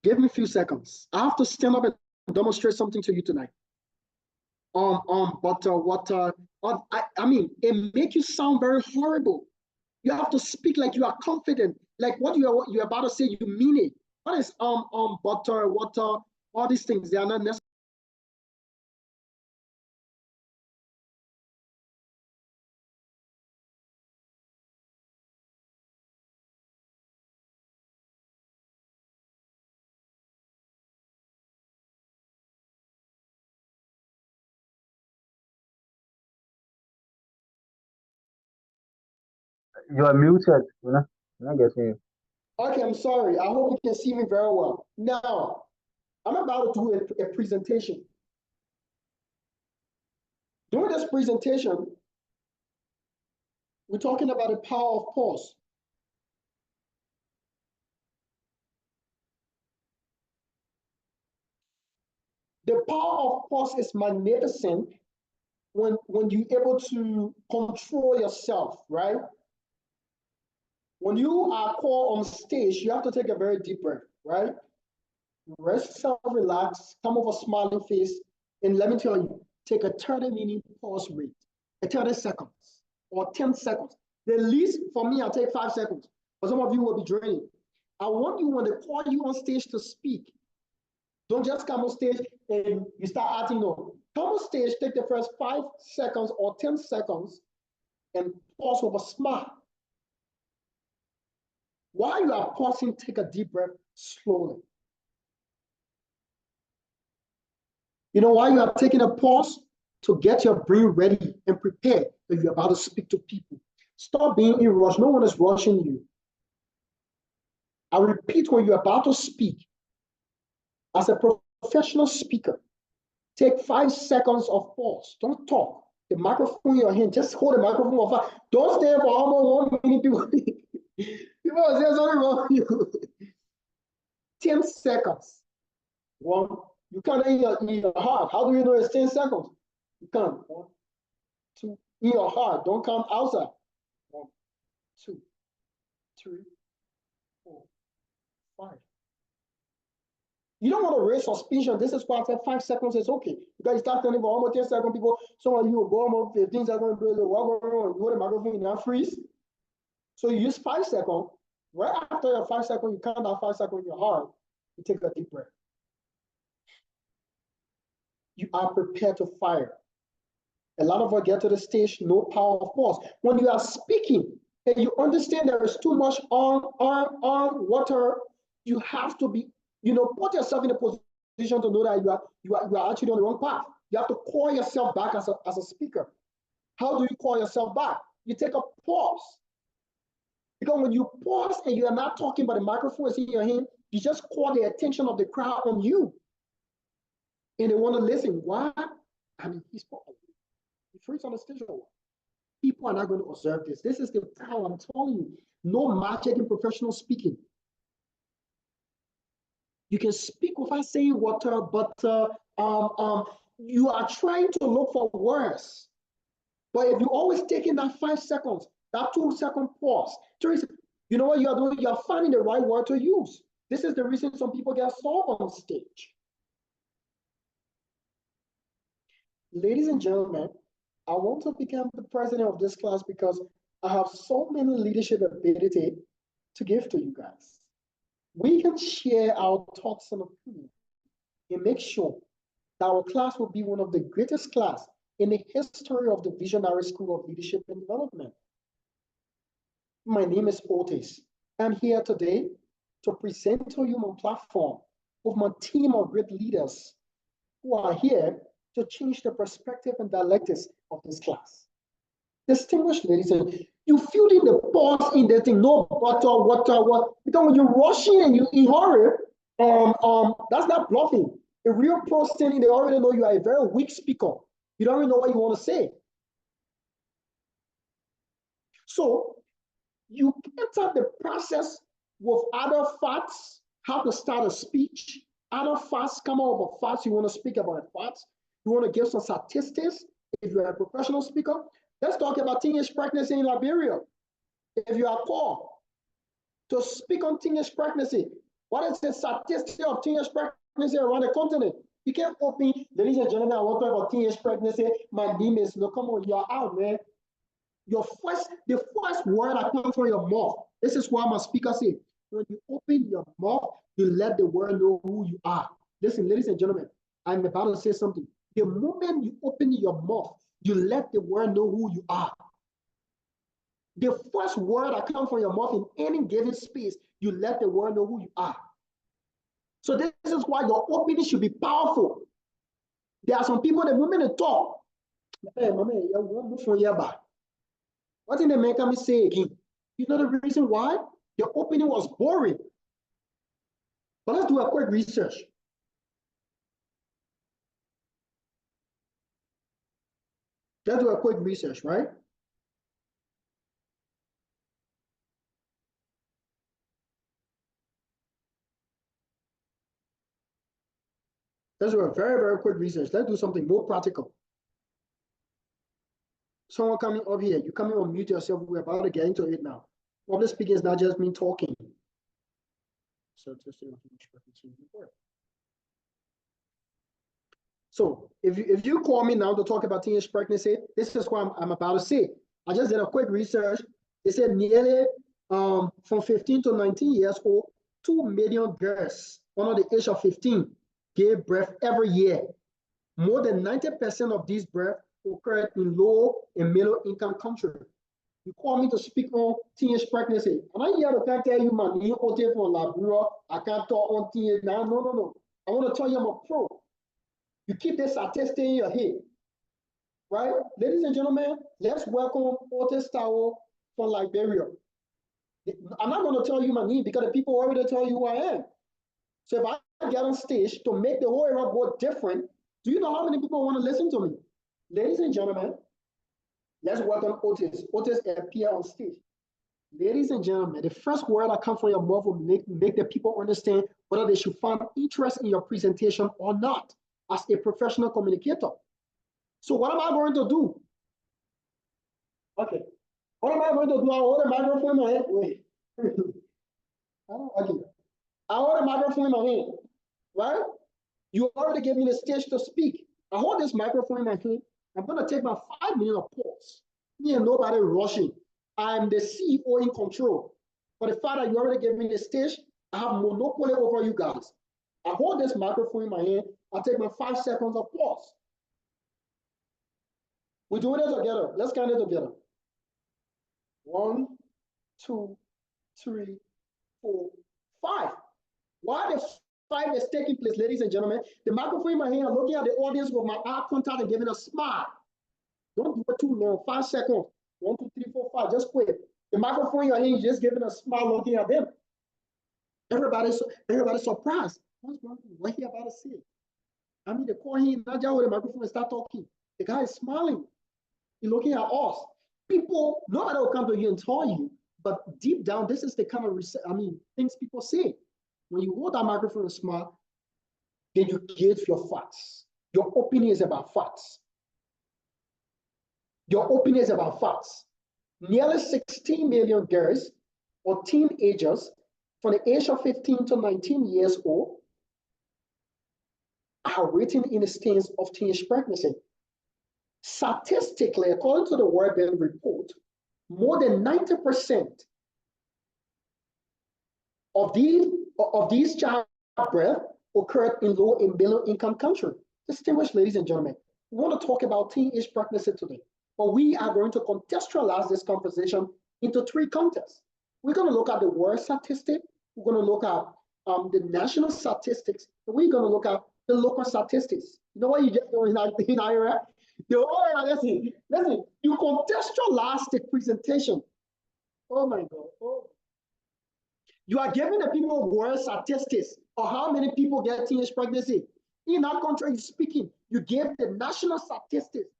Give me a few seconds. I have to stand up and demonstrate something to you tonight. I mean, it makes you sound very horrible. You have to speak like you are confident, like what you're about to say, you mean it. What is butter, water, all these things, they are not necessary. You are muted. We're not getting you. Okay, I'm sorry. I hope you can see me very well. Now, I'm about to do a presentation. During this presentation, we're talking about the power of pause. The power of pause is magnificent when you're able to control yourself, right? When you are called on stage, you have to take a very deep breath, right? Rest yourself, relax, come with a smiling face, and let me tell you, take a 30-minute pause rate, 30 seconds or 10 seconds. The least for me, I'll take 5 seconds. For some of you will be draining. I want you, when they call you on stage to speak, don't just come on stage and you start acting no. Come on stage, take the first 5 seconds or 10 seconds and pause with a smile. While you are pausing, take a deep breath slowly. You know why you are taking a pause? To get your brain ready and prepared that you're about to speak to people. Stop being in a rush. No one is rushing you. I repeat, when you're about to speak, as a professional speaker, take 5 seconds of pause. Don't talk. The microphone in your hand, just hold the microphone off. Don't stay for almost 1 minute. People say something wrong with you. 10 seconds. 1, You count in your heart. How do you know it's 10 seconds? You count 1, 2, in your heart. Don't count outside. 1, 2, 3, 4, 5. You don't want to raise suspicion. This is why I said 5 seconds is okay. Because you start telling about almost 10 seconds, people, some of you will go almost 15 seconds, what going on? You hold the microphone, you now freeze. So you use 5 seconds. Right after your 5 seconds, you count that 5 seconds in your heart. You take a deep breath. You are prepared to fire. A lot of us get to the stage, no power of force. When you are speaking and you understand there is too much on water, you have to be, put yourself in a position to know that you are actually on the wrong path. You have to call yourself back as a speaker. How do you call yourself back? You take a pause. Because when you pause and you are not talking, but the microphone is in your hand, you just call the attention of the crowd on you. And they want to listen. Why? I mean, he's popular. He freaks on the stage. People are not going to observe this. This is the power. I'm telling you. No marketing professional speaking. You can speak without saying water, but you are trying to look for words. But if you always taking that 5 seconds, that 2-second pause, you know what you are doing? You are finding the right word to use. This is the reason some people get solved on stage. Ladies and gentlemen, I want to become the president of this class because I have so many leadership ability to give to you guys. We can share our thoughts and opinions and make sure that our class will be one of the greatest class in the history of the Visionary School of Leadership and Development. My name is Otis. I'm here today to present to you my platform with my team of great leaders who are here to change the perspective and dialectics of this class. Distinguished ladies and you feel in the pause in the thing, no water. Because when you're rushing and you in hurry, that's not bluffing. A real pro standing, they already know you are a very weak speaker. You don't even know what you want to say. So you enter the process with other facts, how to start a speech, other facts, come up with facts you want to speak about facts. You want to give some statistics if you're a professional speaker. Let's talk about teenage pregnancy in Liberia. If you are called to speak on teenage pregnancy, what is the statistic of teenage pregnancy around the continent? You can't open, ladies and gentlemen, I want to talk about teenage pregnancy. My name is, no, come on, you're out, man. The first word that comes from your mouth, this is what my speaker said. When you open your mouth, you let the world know who you are. Listen, ladies and gentlemen, I'm about to say something. The moment you open your mouth, you let the world know who you are. The first word that comes from your mouth in any given space, you let the world know who you are. So this is why your opening should be powerful. There are some people, the moment they talk, hey, what did the man come and say again? You know the reason why? The opening was boring. But let's do a quick research. Let's do a quick research, right? Let's do a very, very quick research. Let's do something more practical. Someone coming up here, you coming on mute yourself. We're about to get into it now. Public speaking is not just me talking. So if you call me now to talk about teenage pregnancy, this is what I'm about to say. I just did a quick research. They said nearly from 15 to 19 years old, 2 million girls under the age of 15 gave birth every year. More than 90% of these births occurred in low and middle income countries. You call me to speak on teenage pregnancy. And I here to can't tell you, man, you OT from Labura, I can't talk on teenage now. No. I want to tell you I'm a pro. You keep this statistic in your head. Right? Ladies and gentlemen, let's welcome Otis Tao from Liberia. I'm not going to tell you my name because the people already tell you who I am. So if I get on stage to make the whole area go different, do you know how many people want to listen to me? Ladies and gentlemen, let's welcome Otis. Otis appear on stage. Ladies and gentlemen, the first word that comes from your mouth will make the people understand whether they should find interest in your presentation or not as a professional communicator. So what am I going to do? Okay. What am I going to do? I hold the microphone in my hand. Wait. Okay. I hold the microphone in my hand, right? You already gave me the stage to speak. I hold this microphone in my hand. I'm going to take my 5 minutes of pause. Me and nobody rushing. I'm the CEO in control. For the fact that you already gave me the stage, I have monopoly over you guys. I hold this microphone in my hand. I take my 5 seconds of pause. We're doing it together. Let's count it together. 1, 2, 3, 4, 5. While the 5 is taking place, ladies and gentlemen, the microphone in my hand, I'm looking at the audience with my eye contact and giving a smile. Don't do it too long. 5 seconds. 1, 2, 3, 4, 5. Just quit. The microphone in your hand, just giving a smile, looking at them. Everybody's surprised. What's wrong? What he about to say? I mean, they call him, not just with the microphone and start talking. The guy is smiling. He's looking at us. People, nobody will come to you and tell you, but deep down, this is the kind of things people say. When you hold that microphone and smile, then you give your facts. Your opinion is about facts. Your opinion is about facts. Nearly 16 million girls or teenagers from the age of 15 to 19 years old are written in the stages of teenage pregnancy. Statistically, according to the World Bank report, more than 90% of these childbirth occurred in low and middle income countries. Distinguished ladies and gentlemen, we want to talk about teenage pregnancy today, but we are going to contextualize this conversation into 3 contexts. We're going to look at the world statistic, we're going to look at the national statistics, and we're going to look at the local statistics. You know what you just doing in Ira? Listen, you contextualize the presentation. Oh my God. Oh. You are giving the people world statistics of how many people get teenage pregnancy. In our country, speaking, you give the national statistics,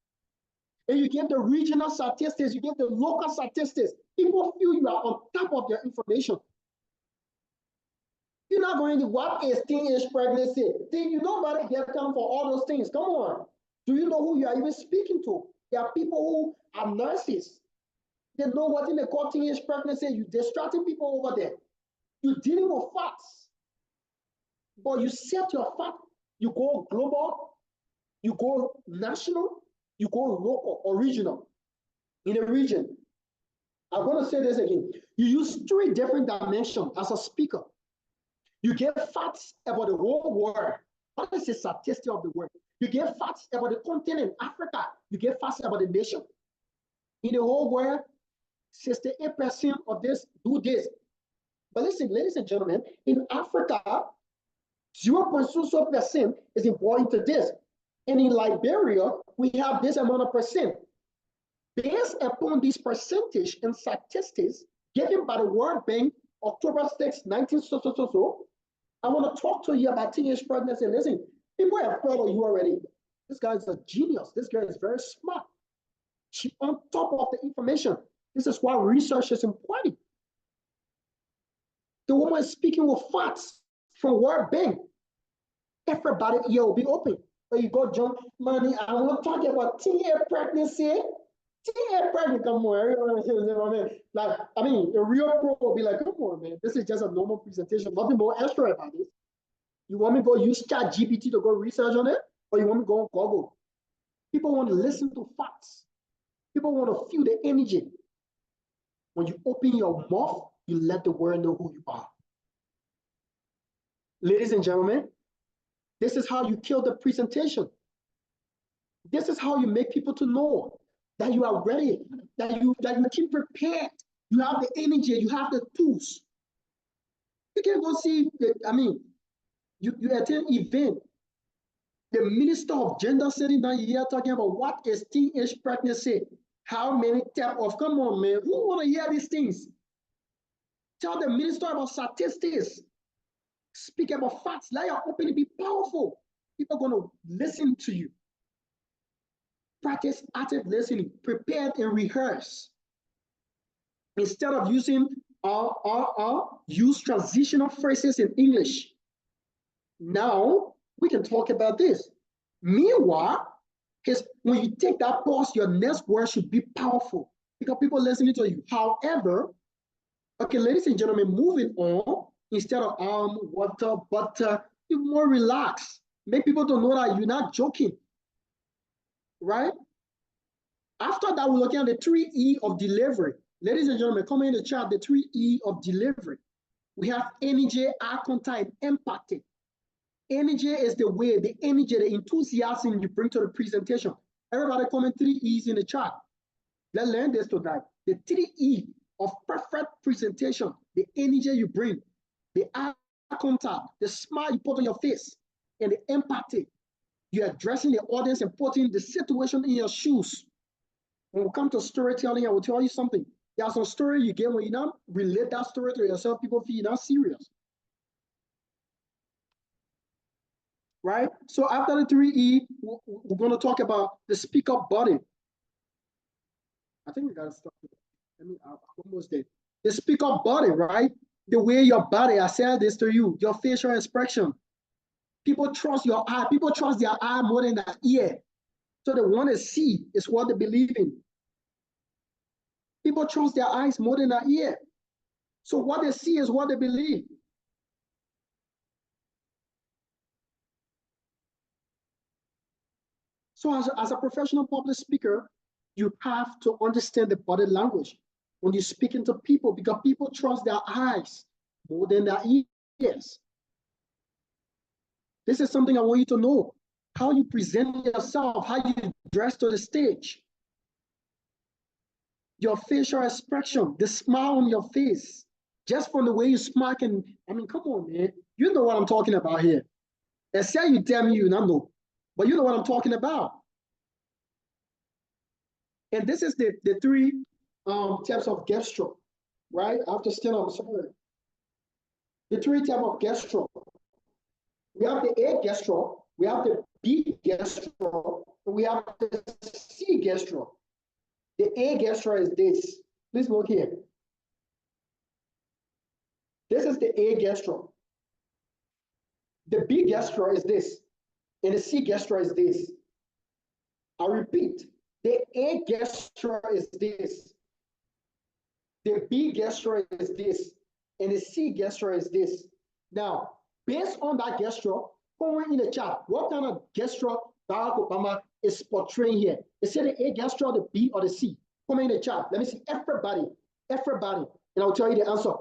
and you give the regional statistics, you give the local statistics. People feel you are on top of their information. You're not going to what is teenage pregnancy. Then you don't gotta get time for all those things. Come on. Do you know who you are even speaking to? There are people who are nurses. They know what they call teenage pregnancy. You're distracting people over there. You're dealing with facts. But you set your fact. You go global, you go national, you go local or regional. In a region, I'm going to say this again. You use 3 different dimensions as a speaker. You give facts about the whole world. What is the statistic of the world? You give facts about the continent, Africa. You give facts about the nation. In the whole world, 68% of this do this. But listen, ladies and gentlemen, in Africa, 0.22% is important to this. And in Liberia, we have this amount of percent. Based upon this percentage and statistics given by the World Bank, October 6, 19 I want to talk to you about teenage pregnancy. Listen, people have heard of you already. This guy is a genius. This girl is very smart. She's on top of the information. This is why research is important. The woman is speaking with facts from World Bank. Everybody here will be open. So you go, John, money. I want to talk about teenage pregnancy. Teenage pregnancy, come on. Like, I mean, a real pro will be like, come on, man. This is just a normal presentation. Nothing more extra about this. You want me to go use ChatGPT to go research on it? Or you want me to go on Google? People want to listen to facts. People want to feel the energy. When you open your mouth, you let the world know who you are. Ladies and gentlemen, this is how you kill the presentation. This is how you make people to know that you are ready, that you keep prepared. You have the energy, you have the tools. You can go see, you attend event. The Minister of Gender sitting down here talking about what is teenage pregnancy, how many type of, come on, man, who want to hear these things? Tell the minister about statistics. Speak about facts. Let your opening be powerful. People are going to listen to you. Practice active listening. Prepare and rehearse. instead of using use transitional phrases in English. Now we can talk about this. Meanwhile, because when you take that pause, your next word should be powerful because people listening to you. However, okay, ladies and gentlemen, moving on, instead of water, butter, be more relaxed. Make people to know that you're not joking, right? After that, we're looking at the 3E of delivery. Ladies and gentlemen, come in the chat, the 3E of delivery. We have energy, eye contact, empathy. Energy is the way, the energy, the enthusiasm you bring to the presentation. Everybody comment 3E's in the chat. Let's learn this tonight. The 3E of perfect presentation, the energy you bring, the eye contact, the smile you put on your face, and the empathy. You're addressing the audience and putting the situation in your shoes. When we come to storytelling, I will tell you something. There's some story you get when you not relate that story to yourself, people feel you're not serious. Right? So after the 3E, we're going to talk about the speak up body. I think we got to stop. I'm almost there. The speak up body, right? The way your body, I said this to you, your facial expression. People trust your eye. People trust their eye more than their ear. So they want to see is what they believe in. People trust their eyes more than their ear. So what they see is what they believe. So as a professional public speaker, you have to understand the body language when you're speaking to people because people trust their eyes more than their ears. This is something I want you to know. How you present yourself, how you dress to the stage. Your facial expression, the smile on your face, just from the way you smile. And I mean, come on, man. You know what I'm talking about here. Except you tell me you don't know, but you know what I'm talking about. And this is the 3 types of gesture, right? I have to stand up, sorry. The 3 types of gesture. We have the A gesture, we have the B gesture, and we have the C gesture. The A gesture is this. Please look here. This is the A gesture. The B gesture is this. And the C gesture is this. I repeat, the A gesture is this. The B gesture is this. And the C gesture is this. Now, based on that gesture, comment in the chat what kind of gesture Barack Obama is portraying here. Is it the A gesture, the B, or the C? Comment in the chat. Let me see everybody, and I'll tell you the answer.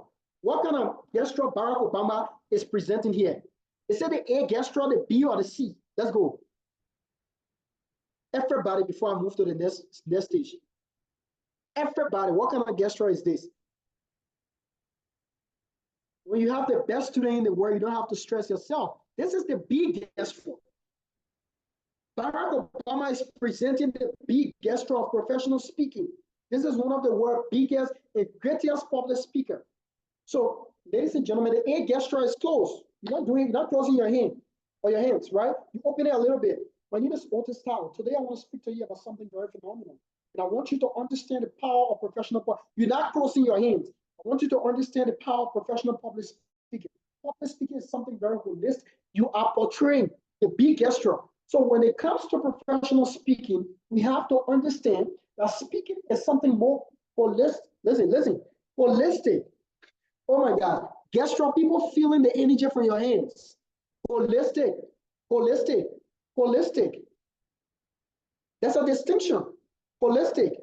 What kind of gesture Barack Obama is presenting here? Is it the A gesture, the B, or the C? Let's go. Everybody, before I move to the next stage. Everybody, what kind of gesture is this? When you have the best student in the world, you don't have to stress yourself. This is the B gesture. Barack Obama is presenting the B gesture of professional speaking. This is one of the world's biggest and greatest public speaker. So, ladies and gentlemen, the A gesture is closed. You're not closing your hand or your hands, right? You open it a little bit. My name is Otis Tower. Today I want to speak to you about something very phenomenal. And I want you to understand the power of professional public. You're not closing your hands. I want you to understand the power of professional public speaking. Public speaking is something very holistic. You are portraying the B gesture. So when it comes to professional speaking, we have to understand that speaking is something more holistic. Listen, holistic. Oh my God. Gesture, people feeling the energy from your hands. Holistic. That's a distinction. Holistic.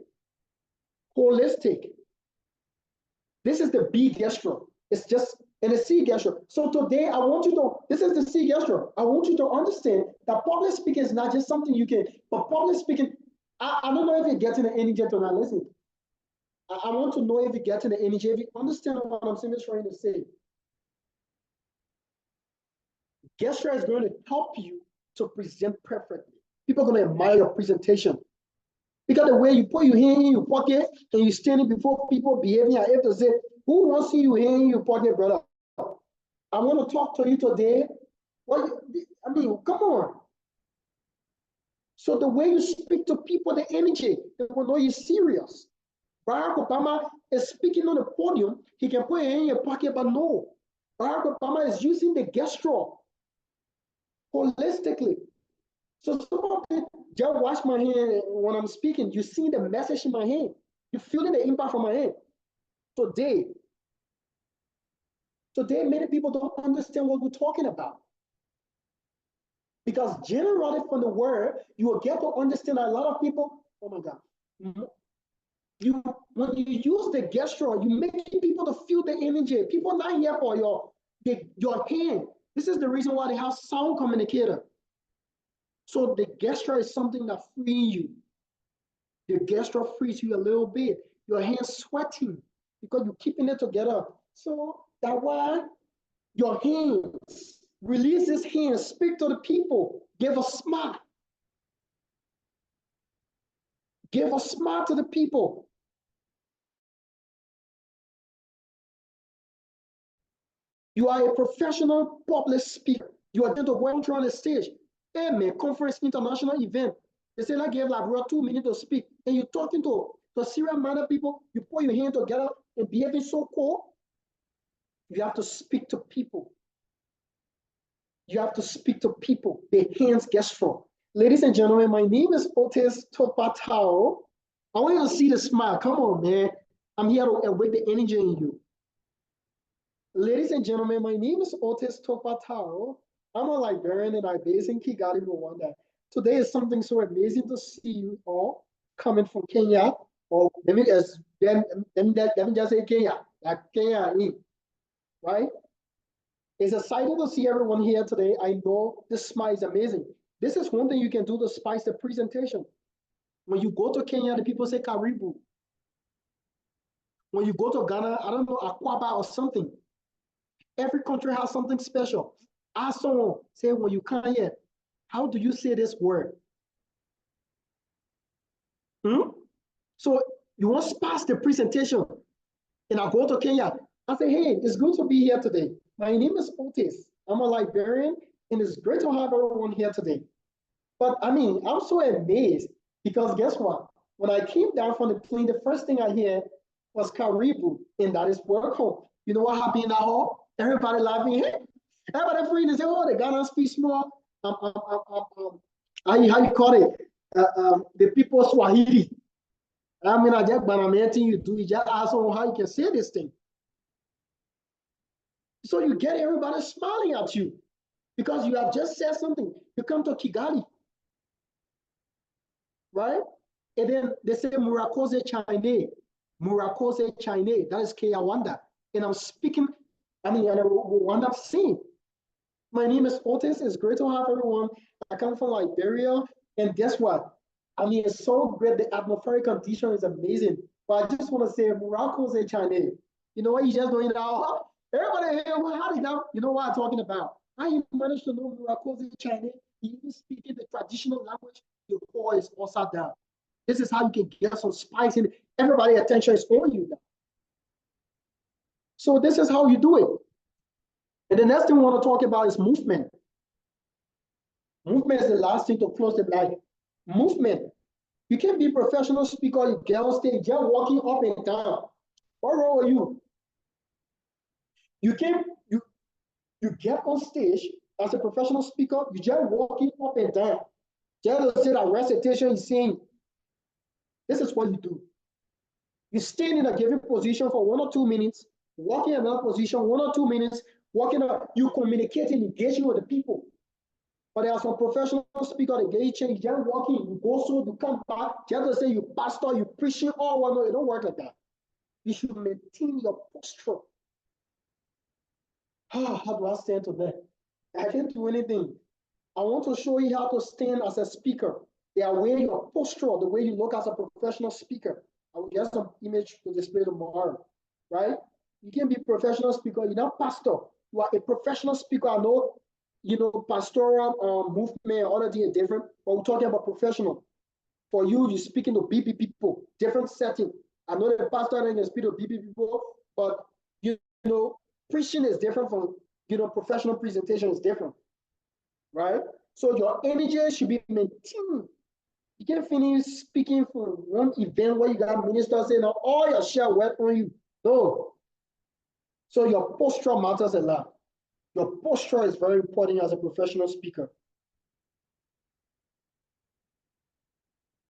This is the B gesture. It's just in the C gesture. So today I want you to, this is the C gesture. I want you to understand that public speaking is not just something you can, but public speaking, I don't know if you're getting the energy or not. Listen, I want to know if you're getting the energy, if you understand what I'm saying, trying to say. Gesture is going to help you to present perfectly. People are going to admire your presentation. Because the way you put your hand in your pocket and you're standing before people behaving, I have to say, who wants to see your hand in your pocket, brother? I want to talk to you today. Well, I mean, come on. So the way you speak to people, the energy, they will know you're serious. Barack Obama is speaking on the podium. He can put it in your pocket, but no. Barack Obama is using the gesture holistically. So somebody just wash my hand when I'm speaking. You see the message in my hand. You're feeling the impact from my hand. Today, many people don't understand what we're talking about. Because generally from the word, you will get to understand a lot of people. Oh my God. When you use the gesture, you make people to feel the energy. People not here for your hand. This is the reason why they have sound communicator. So the gesture is something that frees you. The gesture frees you a little bit. Your hands sweating because you're keeping it together. So that why your hands, release this hand, speak to the people, give a smile. Give a smile to the people. You are a professional public speaker. You are going to go on the stage. Hey man, conference, international event. They say like give like 2 minutes to speak, and you're talking to serious minded people. You put your hand together and behaving so cool. You have to speak to people. You have to speak to people. The hands get strong. Ladies and gentlemen, my name is Otis Topatao. I want you to see the smile. Come on, man. I'm here to awake the energy in you. Ladies and gentlemen, my name is Otis Topatao. I'm a librarian and I'm based in Kigali, Rwanda. Today is something so amazing to see you all coming from Kenya. Or let me just say Kenya, like Kenya, right? It's exciting to see everyone here today. I know this smile is amazing. This is one thing you can do to spice the presentation. When you go to Kenya, the people say Karibu. When you go to Ghana, I don't know, Akwaba or something. Every country has something special. Ask someone, say when you come here, how do you say this word? So you want to pass the presentation, and I go to Kenya. I say, hey, it's good to be here today. My name is Otis. I'm a librarian, and it's great to have everyone here today. But I mean, I'm so amazed because guess what? When I came down from the plane, the first thing I hear was Karibu, and that is welcome. You know what happened in that hall? Everybody laughing. Everybody free to say, oh, the Ghana speak small. How you call it? The people Swahili. I mean, I just banamenti you do. You just ask them how you can say this thing. So you get everybody smiling at you because you have just said something. You come to Kigali, right? And then they say Murakoze Chine. Murakoze Chine. That is Kinyarwanda. And I'm speaking, I mean, and Rwanda saying. My name is Otis. It's great to have everyone. I come from Liberia. And guess what? I mean, it's so great. The atmospheric condition is amazing. But I just want to say, Murakoze Chine. You know what? You just doing now. Everybody here, how did that? You know what I'm talking about? How you managed to know Murakoze Chine? You speaking the traditional language, your core is also down. This is how you can get some spice in. Everybody's attention is on you now. So this is how you do it. And the next thing we want to talk about is movement. Movement is the last thing to close the night. Movement. You can be a professional speaker, you get on stage, just walking up and down. What wrong with you? You get on stage as a professional speaker, you just walking up and down. Just to say that recitation is saying, this is what you do. You stand in a given position for 1 or 2 minutes, walk in another position, 1 or 2 minutes, walking up, you communicating, engaging with the people. But there are some professional speakers that get change, just walking, you go so, you come back, just to say you pastor, you preaching, all one, no, it don't work like that. You should maintain your posture. How do I stand today? I can't do anything. I want to show you how to stand as a speaker. The way your posture, the way you look as a professional speaker. I will get some image to display tomorrow, right? You can be a professional speaker, you're not pastor. You are a professional speaker. I know, pastoral movement, all of these are different, but we're talking about professional. For you, you're speaking to BP people, different setting. I know the pastor and speak to BP people, but preaching is different from professional presentation is different, right? So your energy should be maintained. You can't finish speaking for one event where you got ministers saying all your share wet on you. No. So your posture matters a lot. Your posture is very important as a professional speaker.